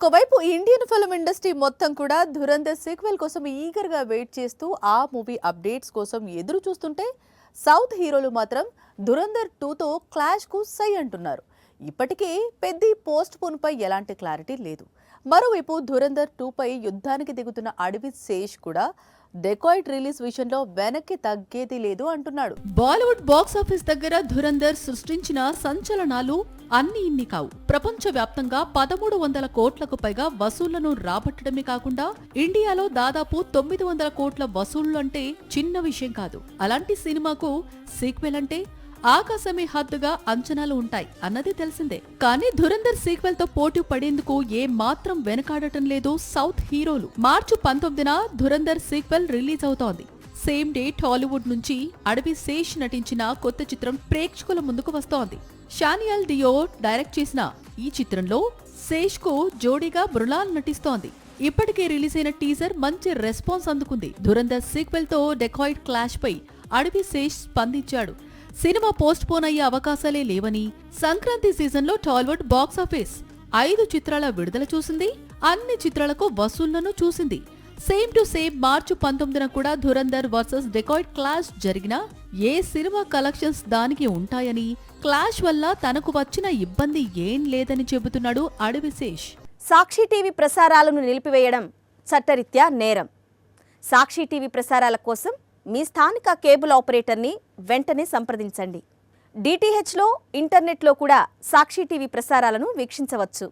ఒకవైపు Indian film industry మొత్తం కూడా ధురంధర్ సీక్వెల్ కోసం ఈగర్ గా వెయిట్ చేస్తూ ఆ మూవీ అప్డేట్స్ కోసం ఎదురు చూస్తుంటే సౌత్ హీరోలు మాత్రం ధురంధర్ 2తో క్లాష్ కు సై అంటున్నారు. ఇప్పటికే పెద్ద పోస్ట్ పోన్ పై ఎలాంటి క్లారిటీ లేదు. మరోవైపు ధురంధర్ 2 పై యుద్ధానికి దిగుతున్న అడవి శేష్ కూడా డెకాయిట్ రిలీజ్ విషయంలో వెనక్కి తగ్గేది లేదు అంటున్నాడు. బాలీవుడ్ బాక్స్ ఆఫీస్ దగ్గర ధురంధర్ సృష్టించిన సంచలనాలు అన్ని ఇన్ని కావు. ప్రపంచ వ్యాప్తంగా 1300 కోట్లకు పైగా వసూళ్లను రాబట్టడమే కాకుండా ఇండియాలో దాదాపు 900 కోట్ల వసూళ్లు అంటే చిన్న విషయం కాదు. అలాంటి సినిమాకు సీక్వెల్ అంటే ఆకాశమే హద్దుగా అంచనాలు ఉంటాయి అన్నది తెలిసిందే. కానీ ధురంధర్ సీక్వెల్ తో పోటీ పడేందుకు ఏ మాత్రం వెనకాడటం లేదు సౌత్ హీరోలు. మార్చి 19న ధురంధర్ సీక్వెల్ రిలీజ్ అవుతోంది. సేమ్ డే టాలీవుడ్ నుంచి అడవి శేష్ నటించిన కొత్త చిత్రం ప్రేక్షకుల ముందుకు వస్తోంది. షానియల్ డియో డైరెక్ట్ చేసిన ఈ చిత్రంలో శేష్ కు జోడీగా మృణాల్ నటిస్తోంది. ఇప్పటికే రిలీజ్ అయిన టీజర్ మంచి రెస్పాన్స్ అందుకుంది. ధురంధర్ సీక్వెల్ తో డెకాయిట్ క్లాష్ పై అడవి శేష్ స్పందించాడు. సినిమా పోస్ట్ పోన్ అయ్యే అవకాశాలే లేవని, సంక్రాంతి సీజన్లో టాలీవుడ్ బాక్స్ ఆఫీస్ 5 చిత్రాల విడుదల చూసింది. అన్ని చిత్రాలకు వసూళ్లను చూసింది. సేమ్ టు సేమ్ మార్చి 19న కూడా ధురంధర్ వర్సెస్ డెకాయిట్ క్లాష్ జరిగినా ఏ సినిమా కలెక్షన్స్ దానికి ఉంటాయని, క్లాష్ వల్ల తనకు వచ్చిన ఇబ్బంది ఏం లేదని చెబుతున్నాడు అడవి శేష్. సాక్షి టీవీ ప్రసారాలను నిలిపివేయడం చట్టరీత్యా నేరం. సాక్షి టీవీ ప్రసారాల కోసం మీ స్థానిక కేబుల్ ఆపరేటర్ని వెంటనే సంప్రదించండి. డిటిహెచ్లో, ఇంటర్నెట్లో కూడా సాక్షి టీవీ ప్రసారాలను వీక్షించవచ్చు.